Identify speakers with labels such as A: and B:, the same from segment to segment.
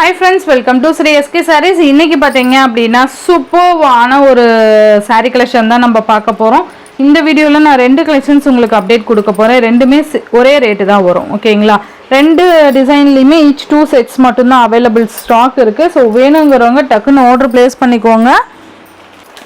A: Hi friends, welcome to Sri SK Sarees. இன்னைக்கு பாத்தீங்க அப்படினா சூப்பர்வான ஒரு saree collection தான் நம்ம பார்க்க போறோம். இந்த வீடியோல நான் ரெண்டு கலெக்ஷன்ஸ் உங்களுக்கு அப்டேட் கொடுக்க போறேன். ரெண்டுமே ஒரே ரேட் தான் வரும். ஓகேங்களா? ரெண்டு டிசைன்லயுமே each 2 sets மட்டும் தான் அவேilable ஸ்டாக் இருக்கு. சோ வேணும்ங்கறவங்க டக்குன்னு ஆர்டர் பிளேஸ் பண்ணிக்கோங்க.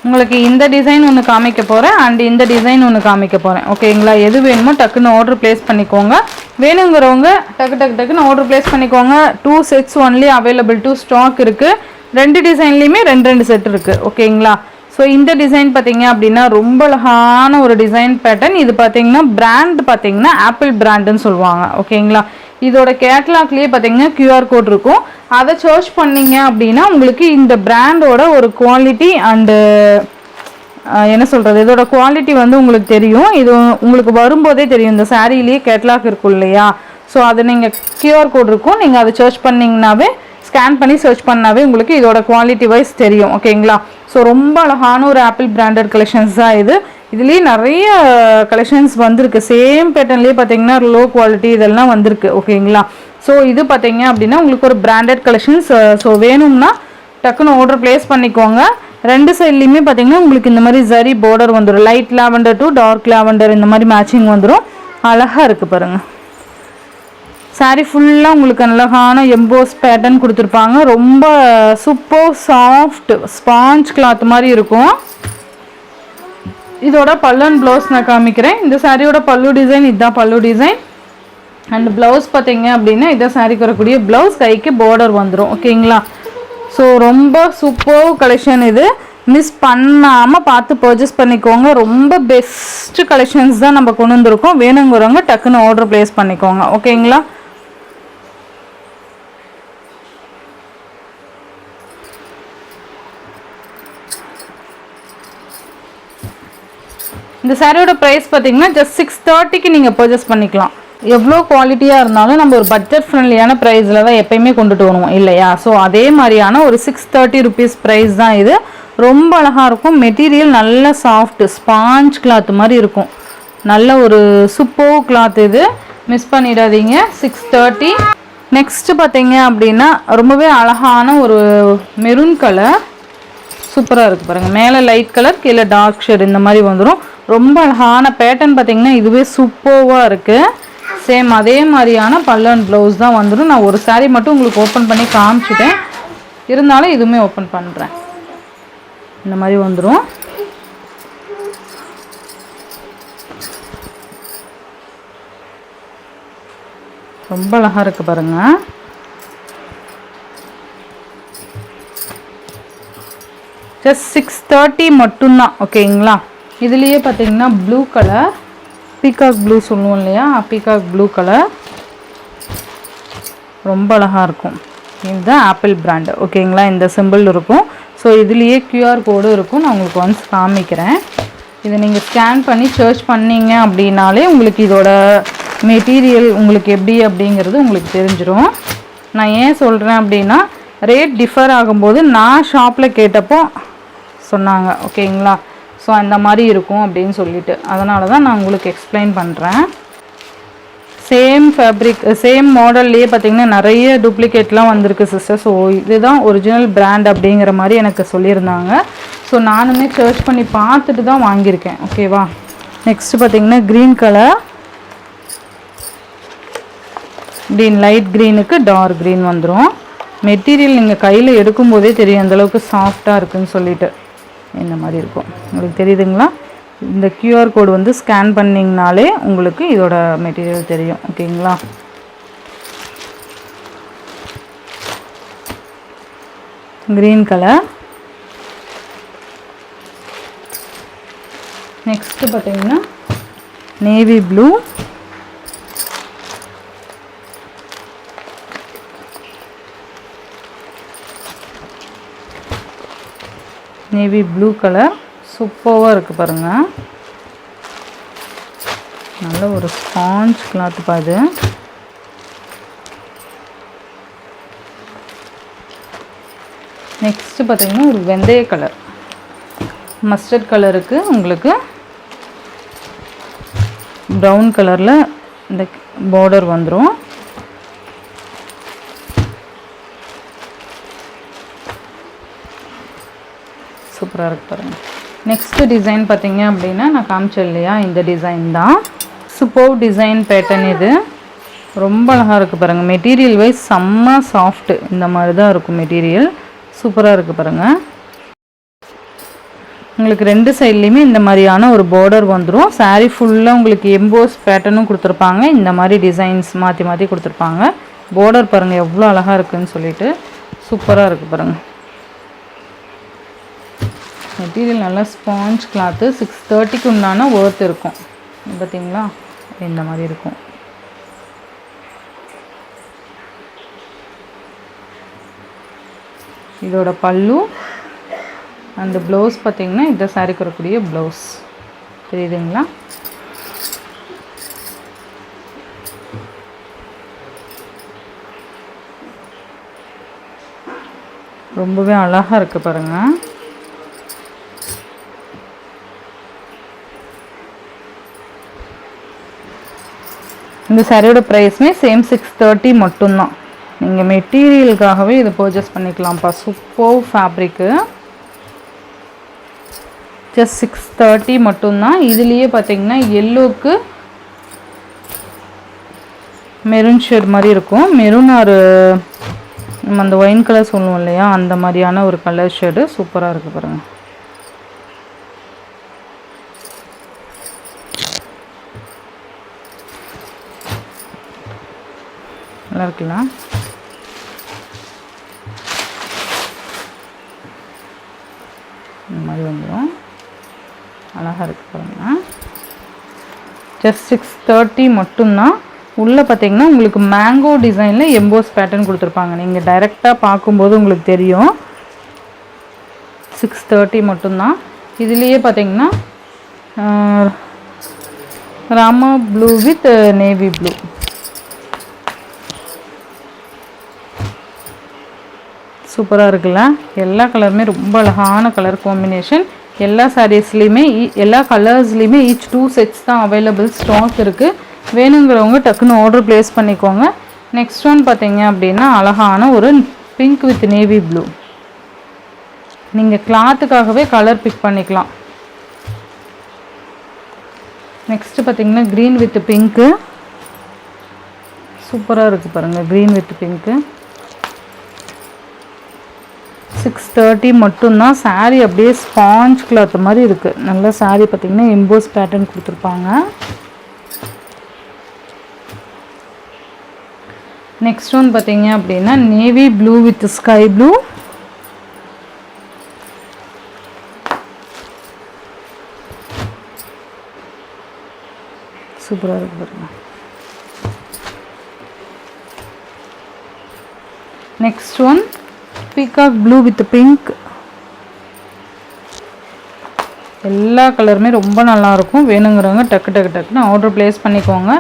A: உங்களுக்கு இந்த டிசைன் ஒன்னு காமிக்க போறேன் and இந்த டிசைன் ஒன்னு காமிக்க போறேன். ஓகேங்களா? எது வேணுமோ டக்குன்னு ஆர்டர் பிளேஸ் பண்ணிக்கோங்க. வேணும்ங்கறவங்க டக்குன்னு ஆர்டர் பிளேஸ் பண்ணிக்கோங்க. 2 sets only available to stock இருக்கு. ரெண்டு டிசைன்லயுமே ரெண்டு செட் இருக்கு. ஓகேங்களா? சோ இந்த டிசைன் பாத்தீங்க அப்படினா ரொம்ப அழகான ஒரு டிசைன் பேட்டர்ன். இது பாத்தீங்கன்னா பிராண்ட் பாத்தீங்கன்னா ஆப்பிள் பிராண்ட்னு சொல்வாங்க. ஓகேங்களா? இதோட கேட்டலாக்லயே பாத்தீங்கன்னா QR கோட் இருக்கும். அதை சர்ச் பண்ணீங்க அப்படினா உங்களுக்கு இந்த பிராண்டோட ஒரு குவாலிட்டி and என்ன சொல்றது இதோட குவாலிட்டி வந்து உங்களுக்கு தெரியும். இது உங்களுக்கு வரும்போதே தெரியும். இந்த சாரியிலேயே கேட்டலாக் இருக்கும் இல்லையா? சோ அது நீங்க QR கோட் இருக்கும். நீங்க அதை சர்ச் பண்ணீங்கனாவே ஸ்கேன் பண்ணி சர்ச் பண்ணாவே உங்களுக்கு இதோட குவாலிட்டி வைஸ் தெரியும். ஓகேங்களா? சோ ரொம்ப அழகான ஒரு ஆப்பிள் பிராண்டட் கலெக்ஷன்ஸ் தான் இது. இதுலயே நிறைய கலெக்ஷன்ஸ் வந்திருக்கு. சேம் பேட்டர்ன்லயே பாத்தீங்கன்னா லோ குவாலிட்டி இதெல்லாம் வந்திருக்கு. ஓகேங்களா? சோ இது பாத்தீங்க அப்படின்னா உங்களுக்கு ஒரு பிராண்டட் கலெக்ஷன்ஸ். சோ வேணும்னா டக்குன்னு ஆர்டர் பிளேஸ் பண்ணிக்கோங்க. ரெண்டு சைட்லயுமே பாத்தீங்கன்னா உங்களுக்கு இந்த மாதிரி ஜரி border வந்துரும். Light lavender to dark lavender இந்த மாதிரி மேட்சிங் வந்துரும். அழகா இருக்கு பாருங்க. saree ஃபுல்லா உங்களுக்கு அழகான எம்போஸ் பேட்டர்ன் கொடுத்திருப்பாங்க. ரொம்ப சூப்பர் சாஃப்ட் ஸ்பாஞ்ச் கிளாத் மாதிரி இருக்கும். இதோட பல்லு அண்ட் ப்ளவுஸ் நான் காமிக்கிறேன். இந்த சாரியோட பல்லு டிசைன் இதுதான் பல்லு டிசைன். அண்ட் ப்ளவுஸ் பார்த்தீங்க அப்படின்னா இதான் சாரிக்கு வரக்கூடிய ப்ளவுஸ். கைக்கு border வந்துடும். ஓகேங்களா? ஸோ ரொம்ப சூப்பர் கலெக்ஷன் இது. மிஸ் பண்ணாமல் பார்த்து பர்ச்சேஸ் பண்ணிக்கோங்க. ரொம்ப பெஸ்ட் கலெக்ஷன்ஸ் தான் நம்ம கொண்டு வந்திருக்கோம். வேணுங்கிறவங்க டக்குன்னு ஆர்டர் பிளேஸ் பண்ணிக்கோங்க. ஓகேங்களா? இந்த சாரியோட ப்ரைஸ் பார்த்தீங்கன்னா ஜஸ்ட் 630க்கு நீங்கள் பர்ச்சேஸ் பண்ணிக்கலாம். எவ்வளோ குவாலிட்டியாக இருந்தாலும் நம்ம ஒரு பட்ஜெட் ஃப்ரெண்ட்லியான ப்ரைஸில் தான் எப்பயுமே கொண்டுட்டு வருவோம் இல்லையா? ஸோ அதே மாதிரியான ஒரு 630 ருபீஸ் ப்ரைஸ் தான் இது. ரொம்ப அழகாக இருக்கும். மெட்டீரியல் நல்ல சாஃப்ட் ஸ்பாஞ்ச் கிளாத் மாதிரி இருக்கும். நல்ல ஒரு சூப்பர் கிளாத் இது. மிஸ் பண்ணிடாதீங்க. 630. நெக்ஸ்ட்டு பார்த்தீங்க அப்படின்னா ரொம்பவே அழகான ஒரு மெரூன் கலர் சூப்பராக இருக்குது பாருங்கள். மேலே லைட் கலர் கீழே டார்க் ஷேட் இந்த மாதிரி வந்துடும். ரொம்ப அழகான பேட்டர்ன் பார்த்தீங்கன்னா இதுவே சூப்பர்வாக இருக்குது. சேம் அதே மாதிரியான பல்லு அண்ட் ப்ளவுஸ் தான் வந்துடும். நான் ஒரு சாரீ மட்டும் உங்களுக்கு ஓப்பன் பண்ணி காமிச்சிட்டேன். இருந்தாலும் இதுவுமே ஓப்பன் பண்ணுறேன். இந்த மாதிரி வந்துடும். ரொம்ப அழகாக இருக்குது பாருங்கள். ஜஸ்ட் 630 மட்டும்தான். ஓகேங்களா? இதுலேயே பார்த்தீங்கன்னா ப்ளூ கலர் பீகாக் ப்ளூ சொல்லுவோம் இல்லையா? பீகாக் ப்ளூ கலர் ரொம்ப அழகாக இருக்கும். இதுதான் ஆப்பிள் பிராண்டு. ஓகேங்களா? இந்த சிம்பிள் இருக்கும். ஸோ இதுலேயே QR கோடு இருக்கும். நான் உங்களுக்கு ஒன்ஸ் காமிக்கிறேன். இதை நீங்கள் ஸ்கேன் பண்ணி சர்ச் பண்ணிங்க அப்படின்னாலே உங்களுக்கு இதோட மெட்டீரியல் உங்களுக்கு எப்படி அப்படிங்கிறது உங்களுக்கு தெரிஞ்சிடும். நான் ஏன் சொல்கிறேன் அப்படின்னா ரேட் டிஃபர் ஆகும்போது நான் ஷாப்பில் கேட்டப்போ சொன்னாங்க. ஓகேங்களா? ஸோ அந்த மாதிரி இருக்கும் அப்படின்னு சொல்லிட்டு அதனால தான் நான் உங்களுக்கு எக்ஸ்பிளைன் பண்ணுறேன். சேம் ஃபேப்ரிக் சேம் மாடல்லையே பார்த்திங்கன்னா நிறைய டூப்ளிகேட்லாம் வந்திருக்கு சிஸ்டர். ஸோ இதுதான் ஒரிஜினல் பிராண்ட் அப்படிங்கிற மாதிரி எனக்கு சொல்லியிருந்தாங்க. ஸோ நானுமே சர்ச் பண்ணி பார்த்துட்டு தான் வாங்கியிருக்கேன். ஓகேவா? நெக்ஸ்ட்டு பார்த்திங்கன்னா க்ரீன் கலர் க்ரீன் லைட் க்ரீனுக்கு டார்க் க்ரீன் வந்துடும். மெட்டீரியல் நீங்கள் கையில் எடுக்கும்போதே தெரியும் அந்தளவுக்கு சாஃப்டாக இருக்குதுன்னு சொல்லிட்டு. இந்த மாதிரி இருக்கும். உங்களுக்கு தெரியுதுங்களா? இந்த QR கோடு வந்து ஸ்கேன் பண்ணிங்கனாலே உங்களுக்கு இதோட மெட்டீரியல் தெரியும். ஓகேங்களா? Green colour. நெக்ஸ்ட்டு பார்த்தீங்கன்னா navy blue navy blue colour சூப்பராக இருக்குது பாருங்கள். நல்ல ஒரு ஸ்பாஞ்ச் கிளாத் பாது. நெக்ஸ்ட்டு பார்த்தீங்கன்னா ஒரு வெந்தய கலர் மஸ்டர்ட் கலருக்கு உங்களுக்கு ப்ரௌன் கலரில் இந்த border வந்துரும். சூப்பராக இருக்குது பாருங்கள். நெக்ஸ்ட்டு டிசைன் பார்த்தீங்க அப்படின்னா நான் காமிச்சேன் இல்லையா, இந்த டிசைன் தான். சூப்பர் டிசைன் பேட்டர்ன் இது. ரொம்ப அழகாக இருக்குது பாருங்கள். மெட்டீரியல் வைஸ் செம்ம சாஃப்ட்டு. இந்த மாதிரி தான் இருக்கும் மெட்டீரியல். சூப்பராக இருக்குது பாருங்கள். உங்களுக்கு ரெண்டு சைட்லேயுமே இந்த மாதிரியான ஒரு பார்டர் வந்துடும். சாரீ ஃபுல்லாக உங்களுக்கு எம்போஸ் பேட்டர்னும் கொடுத்துருப்பாங்க. இந்த மாதிரி டிசைன்ஸ் மாற்றி மாற்றி கொடுத்துருப்பாங்க. பார்டர் பாருங்கள் எவ்வளோ அழகாக இருக்குதுன்னு சொல்லிட்டு. சூப்பராக இருக்குது பாருங்கள். மெட்டீரியல் நல்லா ஸ்பாஞ்ச் கிளாத்து. 630க்கு உண்டான ஒர்த் இருக்கும். பார்த்தீங்களா, இந்த மாதிரி இருக்கும். இதோட பல்லு அந்த ப்ளவுஸ் பார்த்தீங்கன்னா இந்த சாரீக்கு வரக்கூடிய ப்ளவுஸ் தெரியுதுங்களா. ரொம்பவே அழகாக இருக்குது பாருங்கள். இந்த சாரியோட ப்ரைஸுமே சேம் 630 மட்டும்தான். நீங்கள் மெட்டீரியலுக்காகவே இதை பர்ச்சேஸ் பண்ணிக்கலாம்ப்பா. Super fabric. ஜஸ்ட் 630 மட்டும்தான். இதுலேயே பார்த்தீங்கன்னா எல்லோவுக்கு மெரூன் ஷேட் மாதிரி இருக்கும். மெரூன் ஒரு நம்ம அந்த ஒயின் கலர் சொல்லுவோம் இல்லையா, அந்த மாதிரியான ஒரு கலர் ஷேடு. சூப்பராக இருக்குது பாருங்கள். நல்லா இருக்குல்ல. இந்த மாதிரி வந்துடும். அழகாக இருக்குது பாருங்கள். ஜஸ்ட் 630 மட்டும்தான். உள்ளே பார்த்தீங்கன்னா உங்களுக்கு மேங்கோ டிசைனில் எம்போஸ் பேட்டர்ன் கொடுத்துருப்பாங்க. நீங்கள் டைரெக்டாக பார்க்கும்போது உங்களுக்கு தெரியும். 630 மட்டும்தான். இதுலேயே பார்த்தீங்கன்னா Rama blue with navy blue. சூப்பராக இருக்குல்ல. எல்லா கலருமே ரொம்ப அழகான கலர் காம்பினேஷன். எல்லா சாரீஸ்லேயுமே எல்லா கலர்ஸ்லேயுமே ஈச் 2 செட்ஸ் தான் அவைலபிள் ஸ்டாக் இருக்குது. வேணுங்கிறவங்க டக்குன்னு ஆர்டர் ப்ளேஸ் பண்ணிக்கோங்க. நெக்ஸ்ட் ஒன் பார்த்தீங்க அப்படின்னா அழகான ஒரு பிங்க் வித் நேவி ப்ளூ. நீங்கள் கிளாத்துக்காகவே கலர் பிக் பண்ணிக்கலாம். நெக்ஸ்ட்டு பார்த்தீங்கன்னா க்ரீன் வித் பிங்க்கு. சூப்பராக இருக்குது பாருங்கள். க்ரீன் வித் பிங்க்கு 630 மட்டும்தான். சாரீ அப்படியே ஸ்பாஞ்ச் கிளாத் மாதிரி இருக்குது. நல்ல சாரீ பார்த்தீங்கன்னா எம்போஸ் பேட்டர்ன் கொடுத்துருப்பாங்க. நெக்ஸ்ட் ஒன் பார்த்தீங்க அப்படின்னா navy blue with sky blue. சூப்பராக இருக்கு பாருங்க. Next one peacock blue with pink. எல்லா கலருமே ரொம்ப நல்லாயிருக்கும். வேணுங்கிறவங்க டக்குன்னு ஆர்டர் ப்ளேஸ் பண்ணிக்கோங்க.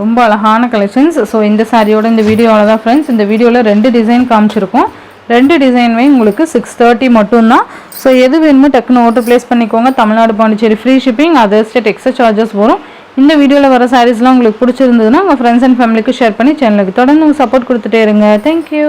A: ரொம்ப அழகான கலெக்ஷன்ஸ். ஸோ இந்த சாரியோட இந்த வீடியோவில் தான் ஃப்ரெண்ட்ஸ். இந்த வீடியோவில் 2 டிசைன் காமிச்சிருக்கோம். 2 டிசைனுமே உங்களுக்கு 630 மட்டும்தான். ஸோ எது வேணுமோ டக்குன்னு ஆர்டர் ப்ளேஸ் பண்ணிக்கோங்க. Tamil Nadu Pondicherry free shipping, other state extra charges வரும். இந்த வீடியோவில் வர சாரீஸ்லாம் உங்களுக்கு பிடிச்சிருந்ததுன்னா உங்கள் ஃப்ரெண்ட்ஸ் அண்ட் ஃபேமிலிக்கு ஷேர் பண்ணி சேனலுக்கு தொடர்ந்து சப்போர்ட் கொடுத்துட்டே இருங்க. தேங்க்யூ.